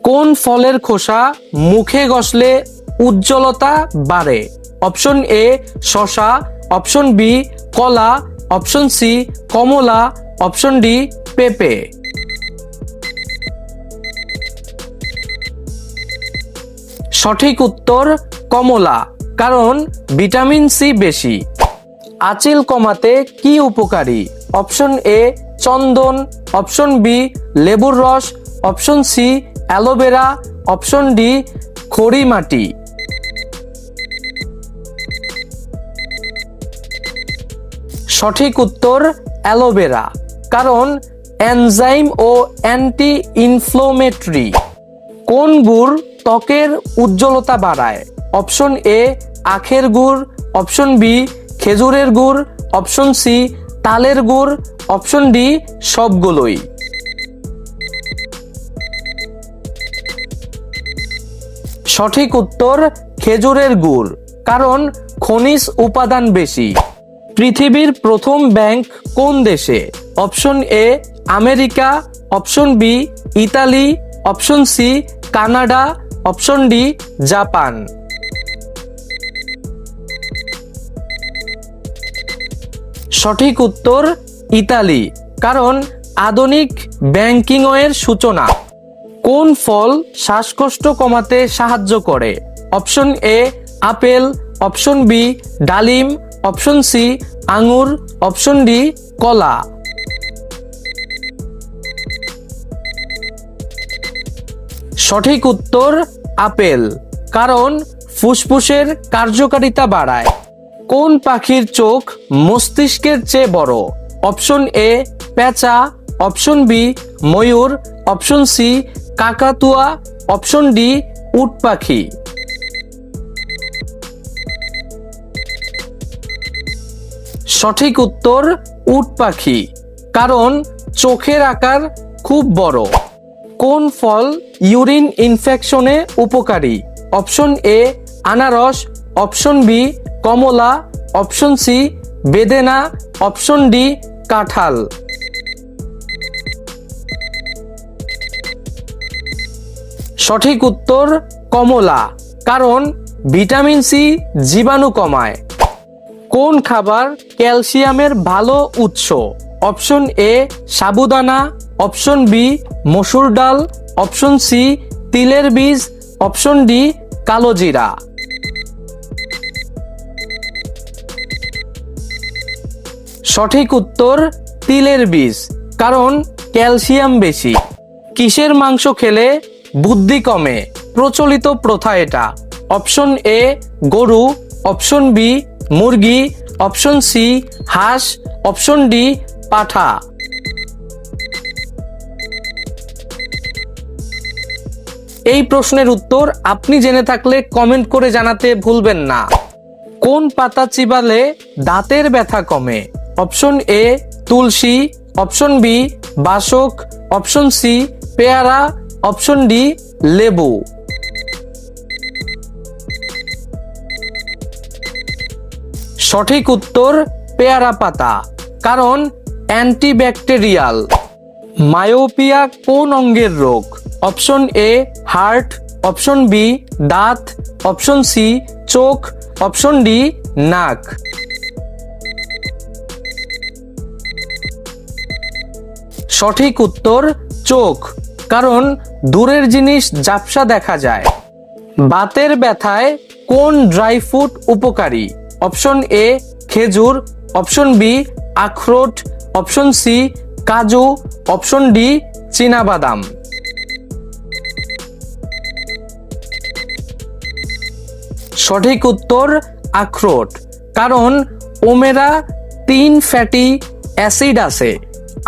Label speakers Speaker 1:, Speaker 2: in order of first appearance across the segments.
Speaker 1: কোন ফলের খোসা মুখে ঘষলে উজ্জ্বলতা বাড়ে? অপশন এ শসা, অপশন বি কলা, অপশন সি কমলা, অপশন ডি পেঁপে। সঠিক উত্তর কমলা, কারণ ভিটামিন সি বেশি। আঁচিল কমাতে কি উপকারী? অপশন এ চন্দন, অপশন বি লেবুর রস, option C aloe vera, option D খড়ি মাটি। সঠিক উত্তর অ্যালোভেরা, কারণ এনজাইম ও অ্যান্টি ইনফ্লোমেটরি। কোন গুড় ত্বকের উজ্জ্বলতা বাড়ায়? অপশন এ আখের গুড়, অপশন বি খেজুরের গুড়, অপশন সি তালের গুড়, অপশন ডি সবগুলোই। সঠিক উত্তর খেজুরের গুড়, কারণ খনিজ উপাদান বেশি। পৃথিবীর প্রথম ব্যাংক কোন দেশে? Option A America, option B Italy, option C Canada, option D Japan. সঠিক উত্তর ইতালি, কারণ আধুনিক ব্যাংকিংয়ের সূচনা। কোন ফল শ্বাসকষ্ট কমাতে সাহায্য করে? Option A apple, option B ডালিম, অপশন সি আঙ্গুর, অপশন ডি কলা। সঠিক উত্তর আপেল, কারণ ফুসফুসের কার্যকারিতা বাড়ায়। কোন পাখির চোখ মস্তিষ্কের চেয়ে বড়? অপশন এ পেঁচা, অপশন বি ময়ূর, অপশন সি কাকাতুয়া, অপশন ডি উট পাখি। সঠিক উত্তর উট পাখি, কারণ চোখের আকার খুব বড়। কোন ফল ইউরিন ইনফেকশনে উপকারী? অপশন এ আনারস, অপশন বি কমলা, অপশন সি বেদেনা, অপশন ডি কাঁঠাল। সঠিক উত্তর কমলা, কারণ ভিটামিন সি জীবাণু কমায়। কোন খাবার ক্যালসিয়ামের ভালো উৎস? অপশন এ সাবুদানা, অপশন বি মসুর ডাল, অপশন সি তিলের বীজ, অপশন ডি কালোজিরা। সঠিক উত্তর তিলের বীজ, কারণ ক্যালসিয়াম বেশি। কিসের মাংস খেলে বুদ্ধি কমে? প্রচলিত প্রথা এটা। অপশন এ গরু, অপশন বি মুরগি, অপশন সি হাঁস, অপশন ডি পাঠা। এই প্রশ্নের উত্তর আপনি জেনে থাকলে কমেন্ট করে জানাতে ভুলবেন না। কোন পাতা চিবালে দাঁতের ব্যথা কমে? অপশন এ তুলসী, অপশন বি বাসক, অপশন সি পেয়ারা, অপশন ডি লেবু। সঠিক উত্তর পেয়ারা পাতা, কারণ অ্যান্টিব্যাকটেরিয়াল। মায়োপিয়া কোন অঙ্গের রোগ? Option A heart, option B দাঁত, অপশন সি চোখ, অপশন ডি নাক। সঠিক উত্তর চোখ, কারণ দূরের জিনিস ঝাপসা দেখা যায়। বাতের ব্যথায় কোন ড্রাই ফ্রুট উপকারী? অপশন এ খেজুর, অপশন বি আখরোট, অপশন সি কাজু, অপশন ডি চীনাবাদাম। সঠিক উত্তর আখরোট, কারণ ওমেগা 3 ফ্যাটি অ্যাসিড আছে।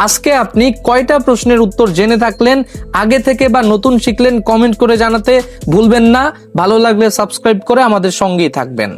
Speaker 1: আজকে আপনি কয়টা প্রশ্নের উত্তর জেনে থাকলেন, আগে থেকে বা নতুন শিখলেন, কমেন্ট করে জানাতে ভুলবেন না। ভালো লাগলে সাবস্ক্রাইব করে আমাদের সঙ্গেই থাকবেন।